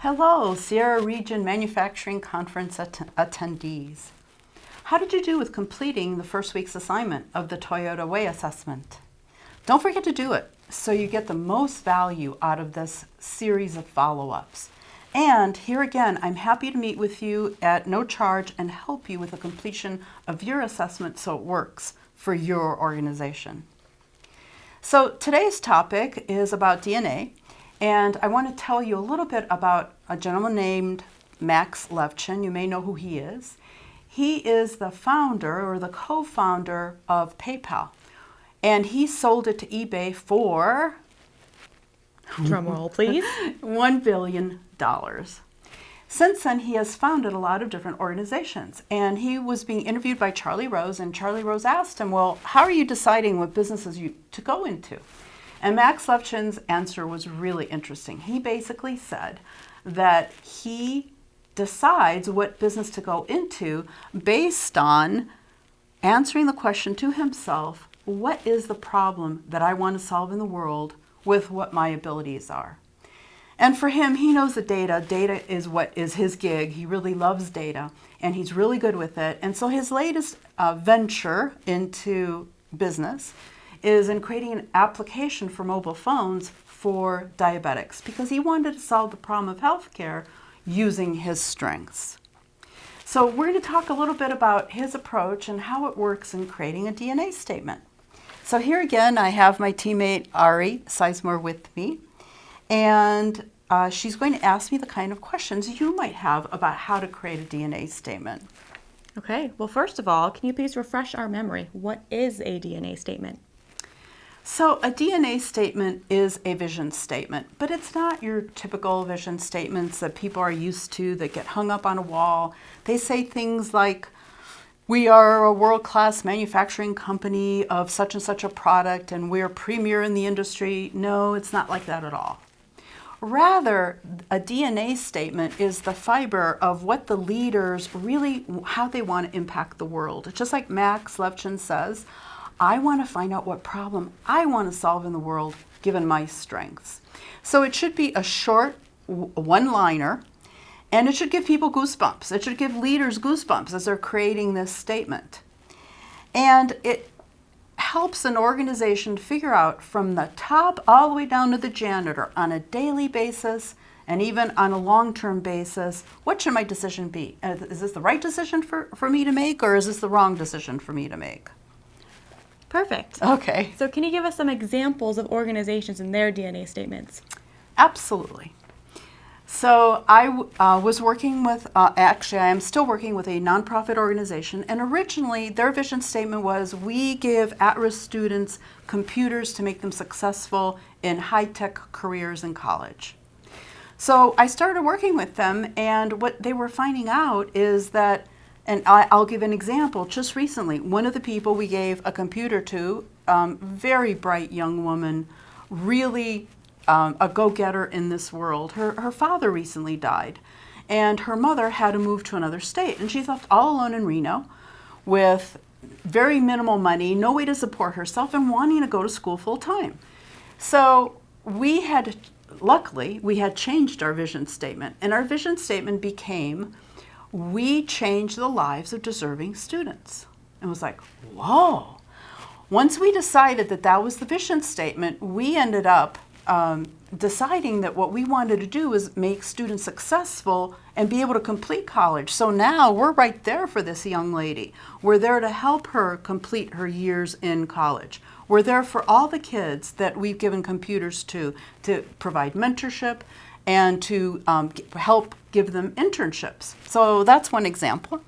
Hello, Sierra Region Manufacturing Conference attendees. How did you do with completing the first week's assignment of the Toyota Way assessment? Don't forget to do it so you get the most value out of this series of follow-ups. And here again, I'm happy to meet with you at no charge and help you with the completion of your assessment so it works for your organization. So today's topic is about DNA. And I want to tell you a little bit about a gentleman named Max Levchin. You may know who he is. He is the founder or the co-founder of PayPal. And he sold it to eBay for, drum roll please, $1 billion. Since then, he has founded a lot of different organizations. And he was being interviewed by Charlie Rose, and Charlie Rose asked him, well, how are you deciding what businesses to go into? And Max Levchin's answer was really interesting. He basically said that he decides what business to go into based on answering the question to himself, what is the problem that I want to solve in the world with what my abilities are? And for him, he knows the data. Data is what is his gig. He really loves data, and he's really good with it. And so his latest venture into business is in creating an application for mobile phones for diabetics because he wanted to solve the problem of healthcare using his strengths. So we're going to talk a little bit about his approach and how it works in creating a DNA statement. So here again, I have my teammate Ari Sizemore with me, and she's going to ask me the kind of questions you might have about how to create a DNA statement. Okay, well, first of all, can you please refresh our memory? What is a DNA statement? So a DNA statement is a vision statement, but it's not your typical vision statements that people are used to that get hung up on a wall. They say things like, we are a world-class manufacturing company of such and such a product and we're premier in the industry. No, it's not like that at all. Rather, a DNA statement is the fiber of what the leaders really, how they want to impact the world. Just like Max Levchin says, I want to find out what problem I want to solve in the world given my strengths. So it should be a short one-liner, and it should give people goosebumps. It should give leaders goosebumps as they're creating this statement. And it helps an organization figure out from the top all the way down to the janitor on a daily basis and even on a long-term basis, what should my decision be? Is this the right decision for me to make, or is this the wrong decision for me to make? Perfect. Okay. So can you give us some examples of organizations and their DNA statements? Absolutely. So I was working with, actually I am still working with a nonprofit organization, and originally their vision statement was, we give at-risk students computers to make them successful in high-tech careers in college. So I started working with them, and what they were finding out is that, and I'll give an example. Just recently, one of the people we gave a computer to, very bright young woman, really a go-getter in this world. Her father recently died, and her mother had to move to another state, and she's left all alone in Reno with very minimal money, no way to support herself, and wanting to go to school full-time. So luckily, we had changed our vision statement, and our vision statement became, we change the lives of deserving students. And it was like, whoa. Once we decided that that was the vision statement, we ended up deciding that what we wanted to do was make students successful and be able to complete college. So now we're right there for this young lady. We're there to help her complete her years in college. We're there for all the kids that we've given computers to provide mentorship and to help give them internships. So that's one example.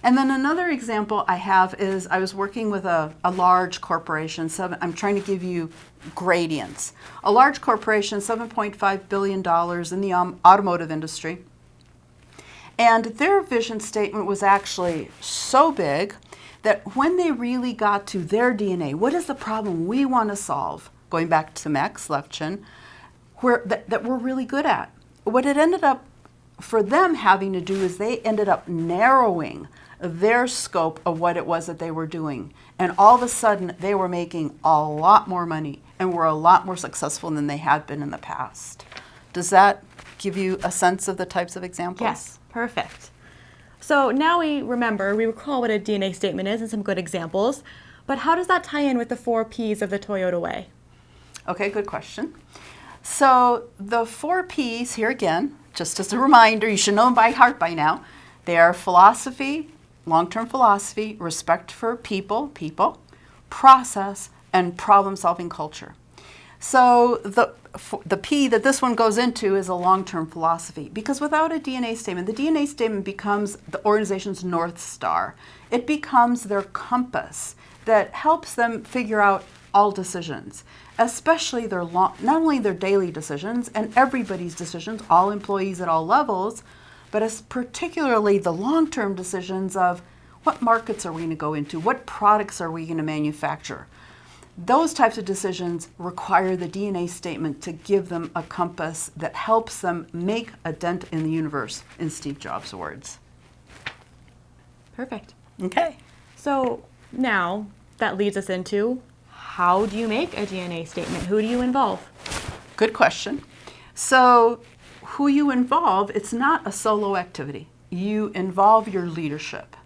And then another example I have is I was working with a large corporation. So I'm trying to give you gradients. A large corporation, $7.5 billion in the automotive industry. And their vision statement was actually so big that when they really got to their DNA, what is the problem we want to solve, going back to Max Levchin, that we're really good at. What it ended up for them having to do is they ended up narrowing their scope of what it was that they were doing. And all of a sudden, they were making a lot more money and were a lot more successful than they had been in the past. Does that give you a sense of the types of examples? Yes, perfect. So now we recall what a DNA statement is and some good examples, but how does that tie in with the 4 Ps of the Toyota way? Okay, good question. So the 4 Ps, here again, just as a reminder, you should know them by heart by now. They are philosophy, long-term philosophy, respect for people, process, and problem-solving culture. So the P that this one goes into is a long-term philosophy, because without a DNA statement, the DNA statement becomes the organization's North Star. It becomes their compass that helps them figure out all decisions, especially not only their daily decisions and everybody's decisions, all employees at all levels, but particularly the long-term decisions of what markets are we going to go into, what products are we going to manufacture. Those types of decisions require the DNA statement to give them a compass that helps them make a dent in the universe, in Steve Jobs' words. Perfect. Okay. So now that leads us into, how do you make a DNA statement? Who do you involve? Good question. So who you involve, it's not a solo activity. You involve your leadership.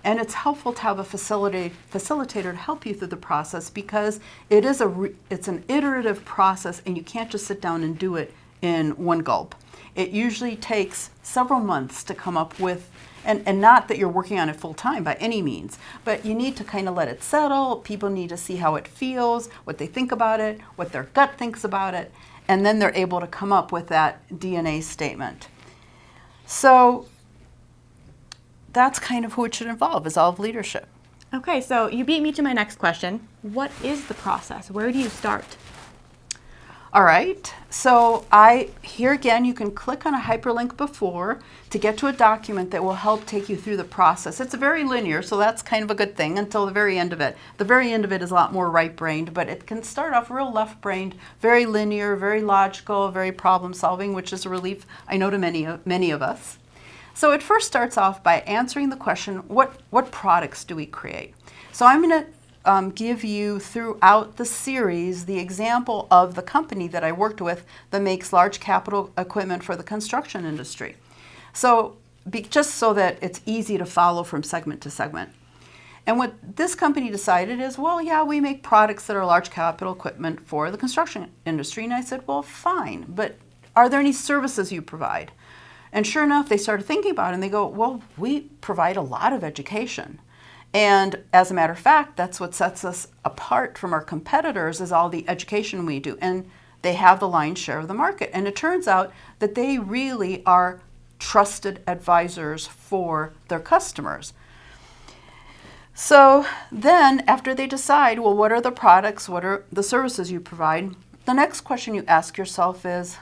And it's helpful to have a facilitator to help you through the process, because it's an iterative process, and you can't just sit down and do it in one gulp. It usually takes several months to come up with, and not that you're working on it full time by any means, but you need to kind of let it settle. People need to see how it feels, what they think about it, what their gut thinks about it, and then they're able to come up with that DNA statement. So that's kind of who it should involve, is all of leadership. Okay, so you beat me to my next question. What is the process? Where do you start? All right, so here again, you can click on a hyperlink before to get to a document that will help take you through the process. It's very linear, so that's kind of a good thing until the very end of it. The very end of it is a lot more right-brained, but it can start off real left-brained, very linear, very logical, very problem-solving, which is a relief, I know, to many of us. So it first starts off by answering the question, what products do we create? So I'm going to give you throughout the series the example of the company that I worked with that makes large capital equipment for the construction industry. So just so that it's easy to follow from segment to segment. And what this company decided is, well, yeah, we make products that are large capital equipment for the construction industry. And I said, well, fine, but are there any services you provide? And sure enough, they started thinking about it, and they go, well, we provide a lot of education. And as a matter of fact, that's what sets us apart from our competitors, is all the education we do. And they have the lion's share of the market. And it turns out that they really are trusted advisors for their customers. So then after they decide, well, what are the products, what are the services you provide, the next question you ask yourself is,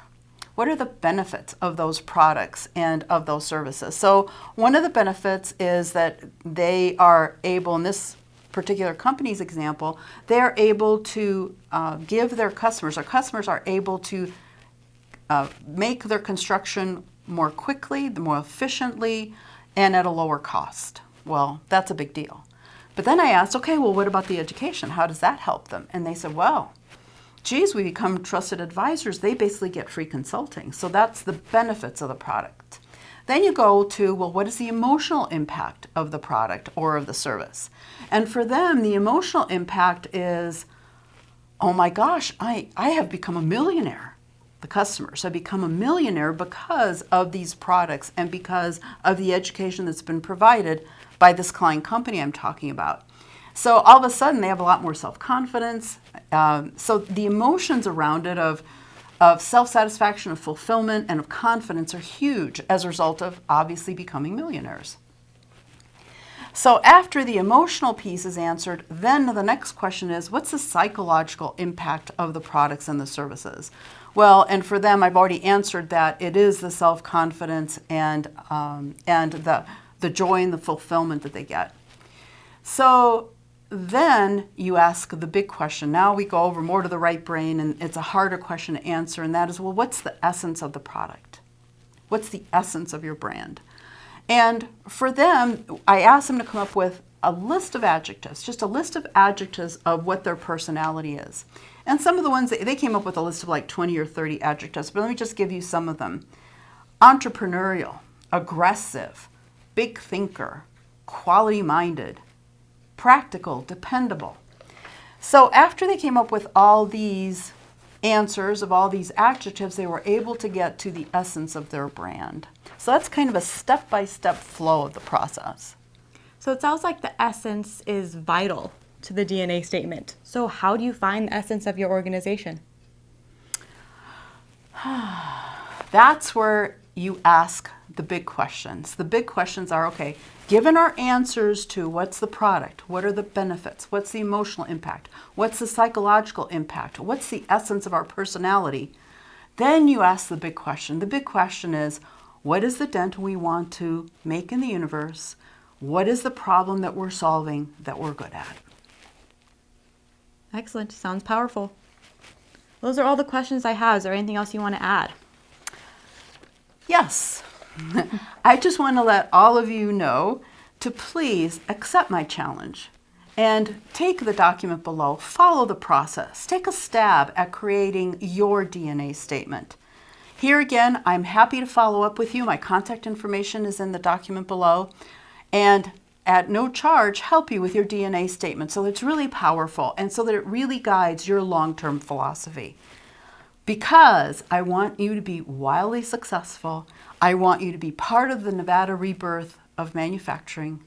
what are the benefits of those products and of those services? So one of the benefits is that they are able, in this particular company's example, they're able to give their customers, our customers are able to make their construction more quickly, more efficiently, and at a lower cost. Well, that's a big deal. But then I asked, okay, well, what about the education? How does that help them? And they said, well, geez, we become trusted advisors. They basically get free consulting. So that's the benefits of the product. Then you go to, well, what is the emotional impact of the product or of the service? And for them, the emotional impact is, oh my gosh, I have become a millionaire. The customers have become a millionaire because of these products and because of the education that's been provided by this client company I'm talking about. So all of a sudden, they have a lot more self-confidence. So the emotions around it of self-satisfaction, of fulfillment, and of confidence are huge as a result of obviously becoming millionaires. So after the emotional piece is answered, then the next question is, what's the psychological impact of the products and the services? Well, and for them, I've already answered that. It is the self-confidence and the joy and the fulfillment that they get. So then you ask the big question. Now we go over more to the right brain, and it's a harder question to answer, and that is, well, what's the essence of the product? What's the essence of your brand? And for them, I asked them to come up with a list of adjectives, just a list of adjectives of what their personality is. And some of the ones, they came up with a list of like 20 or 30 adjectives, but let me just give you some of them. entrepreneurial, aggressive, big thinker, quality-minded, practical, dependable. So after they came up with all these answers of all these adjectives, they were able to get to the essence of their brand. So that's kind of a step-by-step flow of the process. So it sounds like the essence is vital to the DNA statement. So how do you find the essence of your organization? That's where you ask the big questions. The big questions are, okay, given our answers to what's the product, what are the benefits, what's the emotional impact, what's the psychological impact, what's the essence of our personality, then you ask the big question. The big question is, what is the dent we want to make in the universe? What is the problem that we're solving that we're good at? Excellent. Sounds powerful. Those are all the questions I have. Is there anything else you want to add? Yes. I just want to let all of you know to please accept my challenge and take the document below, follow the process, take a stab at creating your DNA statement. Here again, I'm happy to follow up with you. My contact information is in the document below, and at no charge, help you with your DNA statement so that it's really powerful and so that it really guides your long-term philosophy. Because I want you to be wildly successful. I want you to be part of the Nevada rebirth of manufacturing.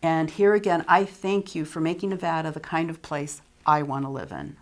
And here again, I thank you for making Nevada the kind of place I want to live in.